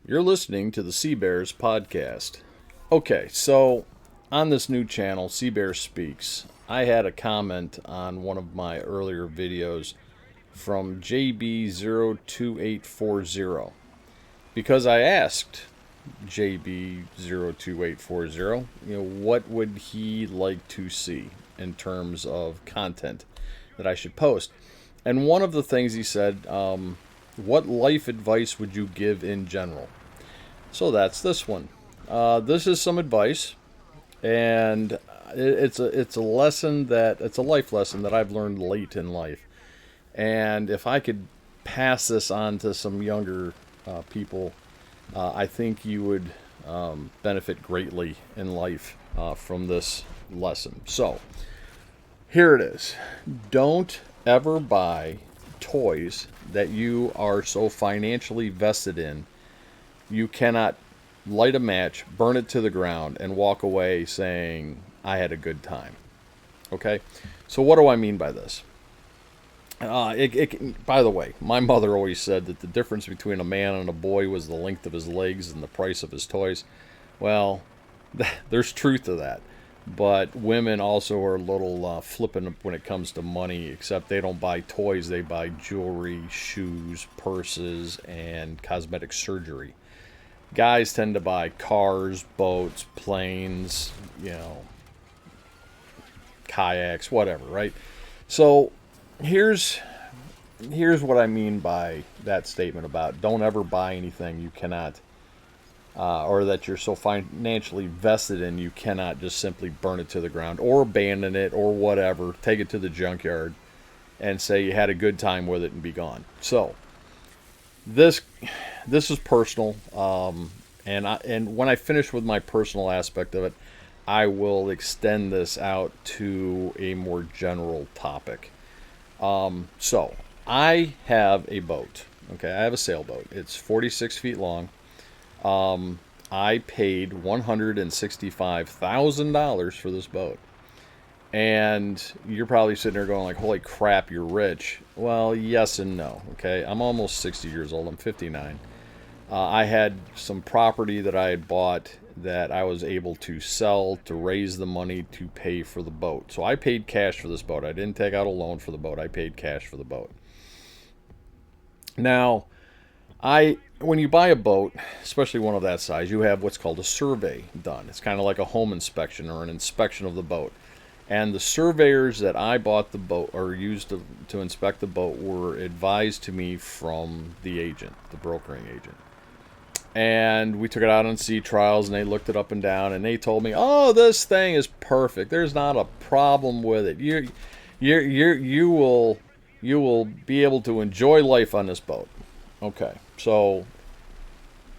You're listening to the Sea Bears podcast. Okay, so on this new channel, Sea Bear Speaks, I had a comment on one of my earlier videos from JB02840 because I asked JB02840, what would he like to see in terms of content that I should post. And one of the things he said, what life advice would you give in general? So that's this one. This is some advice, and it's a life lesson that I've learned late in life. And if I could pass this on to some younger people, I think you would benefit greatly in life from this lesson. So here it is. Don't ever buy toys that you are so financially vested in you cannot light a match, burn it to the ground, and walk away saying, I had a good time. Okay? So what do I mean by this? By the way, my mother always said that the difference between a man and a boy was the length of his legs and the price of his toys. Well, there's truth to that. But women also are a little flippant when it comes to money, except they don't buy toys. They buy jewelry, shoes, purses, and cosmetic surgery. Guys tend to buy cars, boats, planes, kayaks, whatever, right? So here's what I mean by that statement about don't ever buy anything you cannot, or that you're so financially vested in you cannot just simply burn it to the ground or abandon it or whatever, take it to the junkyard and say you had a good time with it and be gone. So this is personal, and when I finish with my personal aspect of it, I will extend this out to a more general topic. So I have a boat. Okay, I have a sailboat. It's 46 feet long. I paid $165,000 for this boat. And you're probably sitting there going like, holy crap, you're rich. Well, yes and no. Okay, I'm almost 60 years old. I'm 59. I had some property that I had bought that I was able to sell to raise the money to pay for the boat. So I paid cash for this boat. I didn't take out a loan for the boat. I paid cash for the boat. Now, when you buy a boat, especially one of that size, you have what's called a survey done. It's kind of like a home inspection or an inspection of the boat. And the surveyors that I bought the boat or used to inspect the boat were advised to me from the agent, the brokering agent. And we took it out on sea trials, and they looked it up and down, and they told me, "Oh, this thing is perfect. There's not a problem with it. You will be able to enjoy life on this boat." Okay, so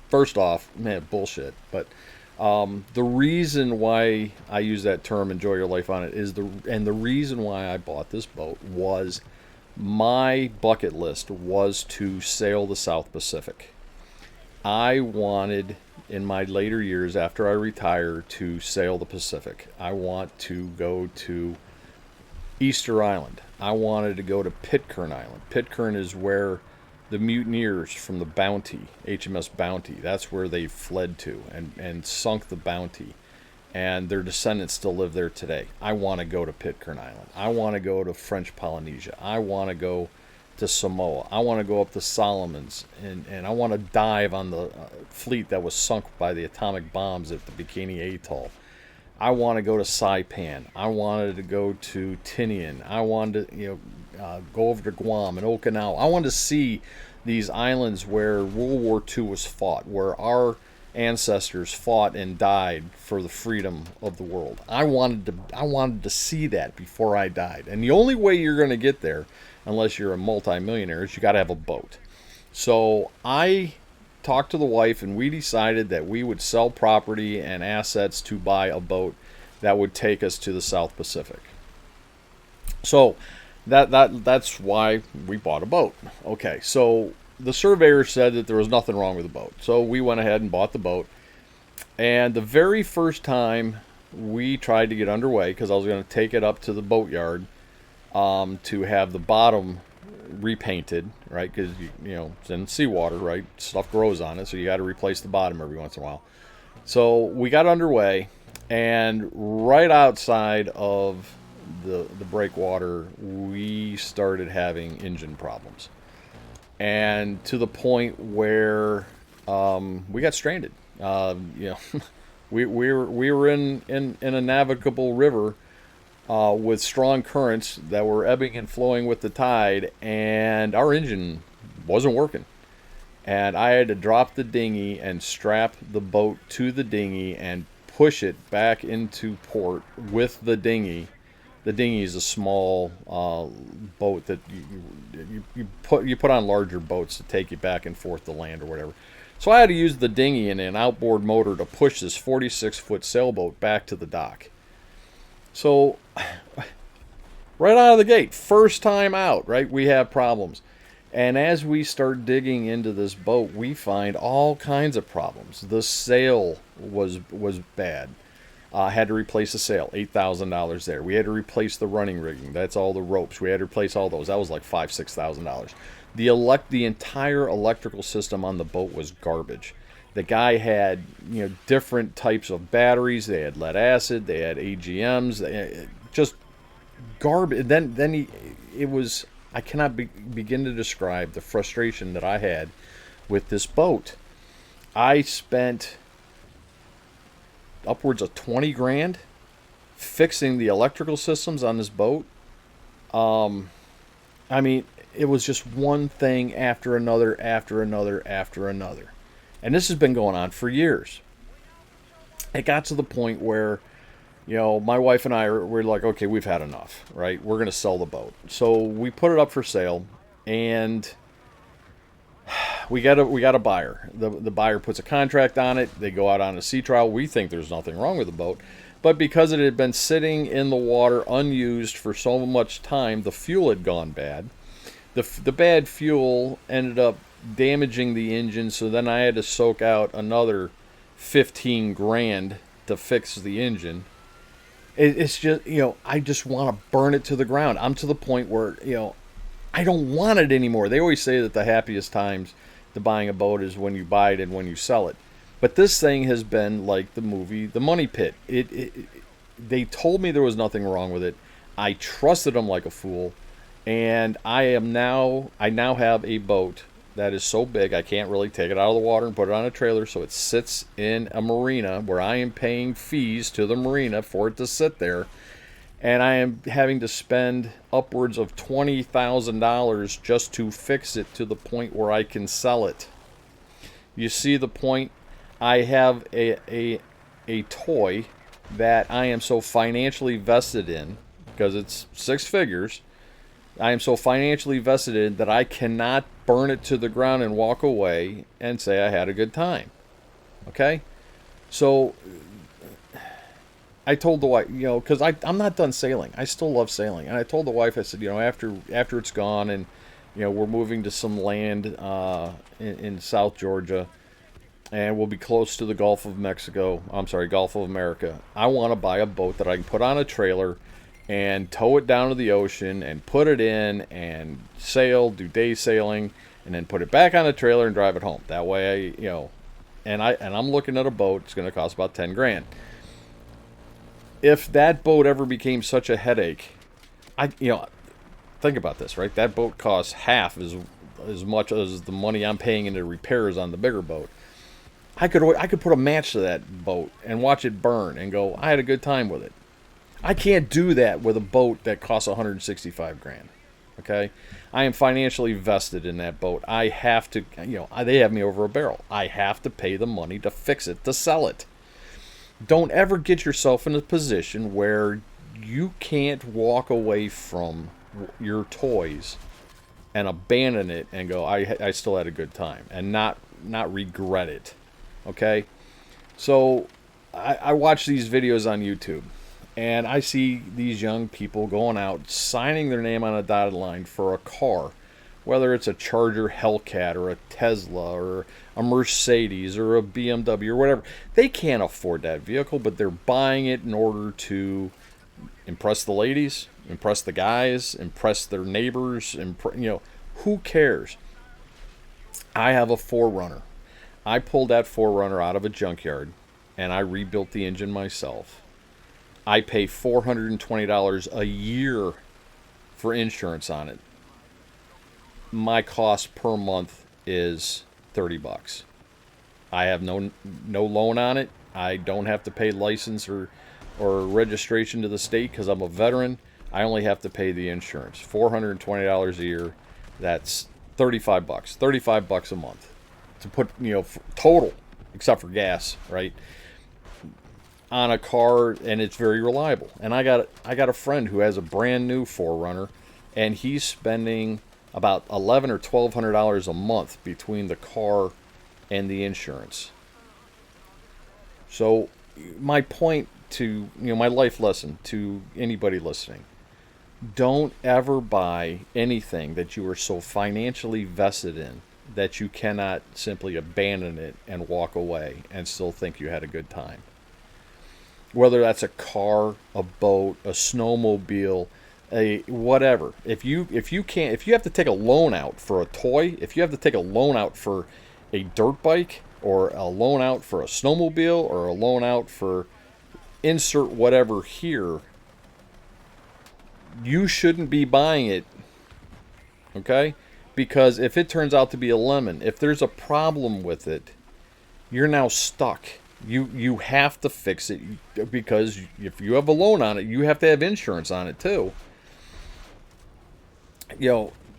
first off, man, bullshit. But the reason why I use that term "enjoy your life" on it is the reason why I bought this boat was my bucket list was to sail the South Pacific. I wanted, in my later years after I retire, to sail the Pacific. I want to go to Easter Island. I wanted to go to Pitcairn Island. Pitcairn is where the mutineers from the Bounty, HMS Bounty, that's where they fled to and sunk the Bounty. And their descendants still live there today. I want to go to Pitcairn Island. I want to go to French Polynesia. I want to go to Samoa. I want to go up to Solomons. And I want to dive on the fleet that was sunk by the atomic bombs at the Bikini Atoll. I want to go to Saipan. I wanted to go to Tinian. I wanted to, go over to Guam and Okinawa. I wanted to see these islands where World War II was fought, where our ancestors fought and died for the freedom of the world. I wanted to see that before I died. And the only way you're going to get there, unless you're a multimillionaire, is you got to have a boat. So I talked to the wife, and we decided that we would sell property and assets to buy a boat that would take us to the South Pacific. So that's why we bought a boat. Okay, so the surveyor said that there was nothing wrong with the boat. So we went ahead and bought the boat. And the very first time we tried to get underway, because I was going to take it up to the boatyard to have the bottom repainted, right? Because you know it's in seawater, right? Stuff grows on it, so you got to replace the bottom every once in a while. So we got underway, and right outside of the breakwater, we started having engine problems, and to the point where we got stranded. You know, we were in a navigable river with strong currents that were ebbing and flowing with the tide, and our engine wasn't working. And I had to drop the dinghy and strap the boat to the dinghy and push it back into port with the dinghy. The dinghy is a small boat that you put on larger boats to take you back and forth to land or whatever. So I had to use the dinghy and an outboard motor to push this 46-foot sailboat back to the dock. So right out of the gate, first time out, right, we have problems. And as we start digging into this boat, we find all kinds of problems. The sail was bad. Had to replace the sail, $8,000 there. We had to replace the running rigging. That's all the ropes. We had to replace all those. That was like $5,000-$6,000. The entire electrical system on the boat was garbage. The guy had, you know, different types of batteries. They had lead acid. They had AGMs. Just garbage. It was. I cannot begin to describe the frustration that I had with this boat. I spent upwards of 20 grand fixing the electrical systems on this boat. I mean, it was just one thing after another, after another, after another. And this has been going on for years. It got to the point where, you know, my wife and I were like, okay, we've had enough, right? We're going to sell the boat. So we put it up for sale, and we got a buyer. The buyer puts a contract on it. They go out on a sea trial. We think there's nothing wrong with the boat. But because it had been sitting in the water unused for so much time, the fuel had gone bad. The bad fuel ended up damaging the engine, so then I had to soak out another 15 grand to fix the engine. It's just, you know, I just want to burn it to the ground. I'm to the point where, you know, I don't want it anymore. They always say that the happiest times to buying a boat is when you buy it and when you sell it. But this thing has been like the movie The Money Pit. They told me there was nothing wrong with it. I trusted them like a fool. And I now have a boat that is so big I can't really take it out of the water and put it on a trailer, so it sits in a marina where I am paying fees to the marina for it to sit there, and I am having to spend upwards of $20,000 just to fix it to the point where I can sell it. You see the point? I have a toy that I am so financially vested in, because it's six figures. I am so financially vested in that I cannot burn it to the ground and walk away and say I had a good time. Okay? So I told the wife, you know, because I'm not done sailing. I still love sailing. And I told the wife, I said, you know, after it's gone and, you know, we're moving to some land in South Georgia, and we'll be close to the Gulf of Mexico. I'm sorry, Gulf of America. I want to buy a boat that I can put on a trailer and tow it down to the ocean and put it in and sail, do day sailing, and then put it back on the trailer and drive it home. That way, you know, and I'm looking at a boat. It's going to cost about 10 grand. If that boat ever became such a headache, think about this, right? That boat costs half as much as the money I'm paying into repairs on the bigger boat. I could put a match to that boat and watch it burn and go, I had a good time with it. I can't do that with a boat that costs 165 grand. Okay? I am financially vested in that boat. I have to, you know, they have me over a barrel. I have to pay the money to fix it, to sell it. Don't ever get yourself in a position where you can't walk away from your toys and abandon it and go, I still had a good time, and not regret it. Okay? So I watch these videos on YouTube, and I see these young people going out, signing their name on a dotted line for a car, whether it's a Charger Hellcat or a Tesla or a Mercedes or a BMW or whatever. They can't afford that vehicle, but they're buying it in order to Impress the ladies, impress the guys, impress their neighbors, who cares? I have a 4Runner. I pulled that 4Runner out of a junkyard and I rebuilt the engine myself. I pay $420 a year for insurance on it. My cost per month is $30. I have no loan on it. I don't have to pay license or registration to the state because I'm a veteran. I only have to pay the insurance. $420 a year. That's $35. $35 a month to put, total, except for gas, right, on a car, and it's very reliable. And I got a friend who has a brand new 4Runner, and he's spending about $1,100 or $1,200 a month between the car and the insurance. So my point to, my life lesson to anybody listening: don't ever buy anything that you are so financially vested in that you cannot simply abandon it and walk away and still think you had a good time. Whether that's a car, a boat, a snowmobile, a whatever. If you have to take a loan out for a toy, if you have to take a loan out for a dirt bike, or a loan out for a snowmobile, or a loan out for insert whatever here, you shouldn't be buying it. Okay? Because if it turns out to be a lemon, if there's a problem with it, you're now stuck. You have to fix it, because if you have a loan on it, you have to have insurance on it too.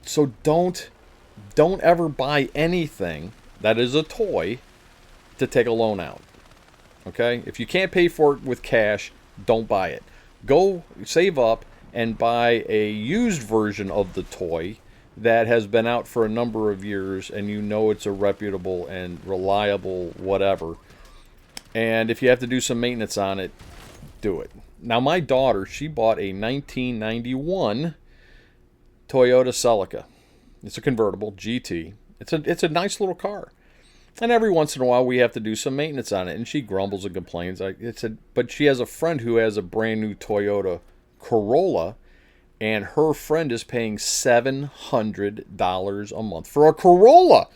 So don't ever buy anything that is a toy to take a loan out. Okay? If you can't pay for it with cash, don't buy it. Go save up and buy a used version of the toy that has been out for a number of years and it's a reputable and reliable whatever. And if you have to do some maintenance on it, do it. Now, my daughter, she bought a 1991 Toyota Celica. It's a convertible GT. It's a nice little car. And every once in a while, we have to do some maintenance on it. And she grumbles and complains. But she has a friend who has a brand new Toyota Corolla, and her friend is paying $700 a month for a Corolla.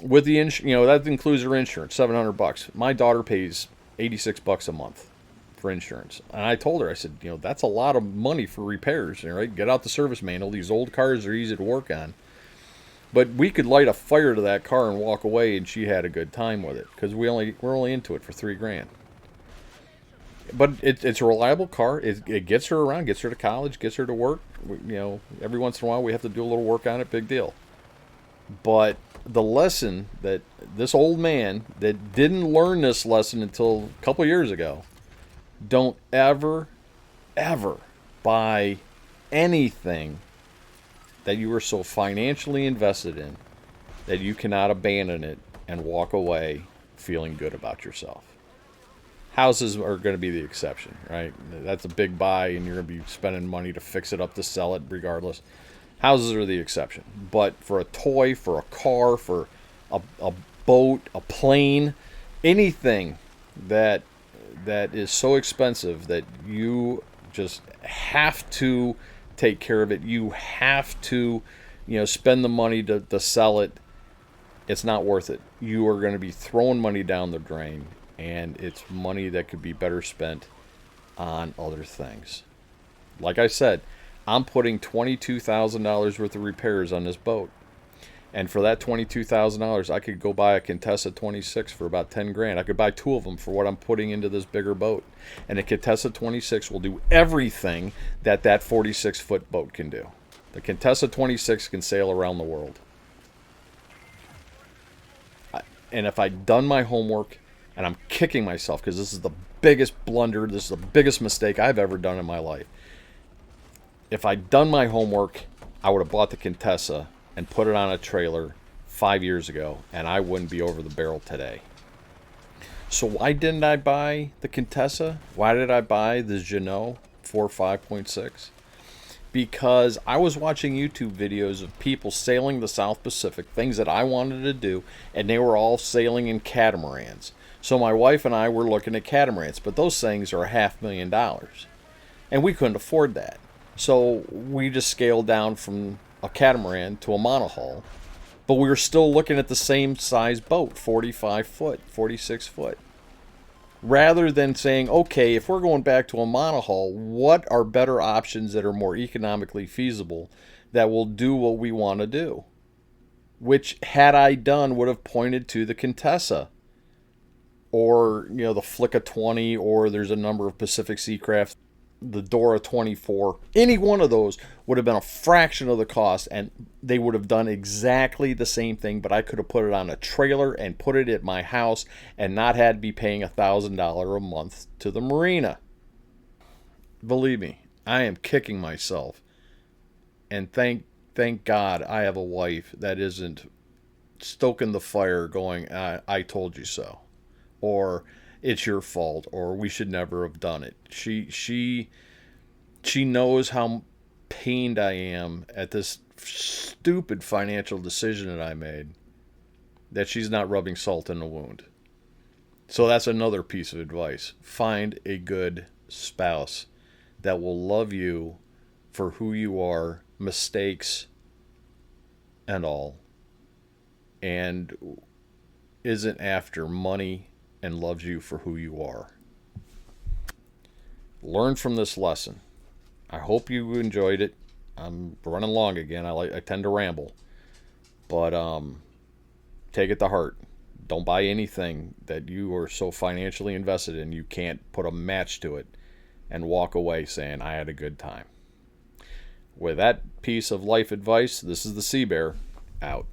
With the that includes her insurance, $700. My daughter pays $86 a month for insurance. And I told her, I said, that's a lot of money for repairs, right? Get out the service manual. These old cars are easy to work on. But we could light a fire to that car and walk away, and she had a good time with it, because we're only into it for $3,000. But it's a reliable car. It gets her around, gets her to college, gets her to work. Every once in a while we have to do a little work on it. Big deal. But the lesson that this old man that didn't learn this lesson until a couple years ago: don't ever buy anything that you are so financially invested in that you cannot abandon it and walk away feeling good about yourself. Houses are going to be the exception, right? That's a big buy, and you're going to be spending money to fix it up to sell it regardless. Houses are the exception. But for a toy, for a car, for a boat, a plane, anything that is so expensive that you just have to take care of it, you have to spend the money to sell it, it's not worth it. You are going to be throwing money down the drain, and it's money that could be better spent on other things. Like I said, I'm putting $22,000 worth of repairs on this boat. And for that $22,000, I could go buy a Contessa 26 for about $10,000. I could buy two of them for what I'm putting into this bigger boat. And a Contessa 26 will do everything that 46-foot boat can do. The Contessa 26 can sail around the world. And if I'd done my homework, and I'm kicking myself because this is the biggest blunder, this is the biggest mistake I've ever done in my life. If I'd done my homework, I would have bought the Contessa and put it on a trailer 5 years ago, and I wouldn't be over the barrel today. So why didn't I buy the Contessa? Why did I buy the Jeanneau 5.6? Because I was watching YouTube videos of people sailing the South Pacific, things that I wanted to do, and they were all sailing in catamarans. So my wife and I were looking at catamarans, but those things are $500,000. And we couldn't afford that. So we just scaled down from a catamaran to a monohull. But we were still looking at the same size boat, 45 foot, 46 foot. Rather than saying, okay, if we're going back to a monohull, what are better options that are more economically feasible that will do what we want to do? Which, had I done, would have pointed to the Contessa, or the Flicka 20, or there's a number of Pacific Seacraft, the Dora 24. Any one of those would have been a fraction of the cost, and they would have done exactly the same thing, but I could have put it on a trailer and put it at my house and not had to be paying $1,000 a month to the marina. Believe me, I am kicking myself, and thank God I have a wife that isn't stoking the fire going, I told you so, or it's your fault, or we should never have done it. She knows how pained I am at this stupid financial decision that I made, that she's not rubbing salt in the wound. So that's another piece of advice. Find a good spouse that will love you for who you are, mistakes and all, and isn't after money and loves you for who you are. Learn from this lesson. I hope you enjoyed it. I'm running long again. I tend to ramble, but take it to heart. Don't buy anything that you are so financially invested in you can't put a match to it and walk away saying, I had a good time. With that piece of life advice, this is the Sea Bear, out.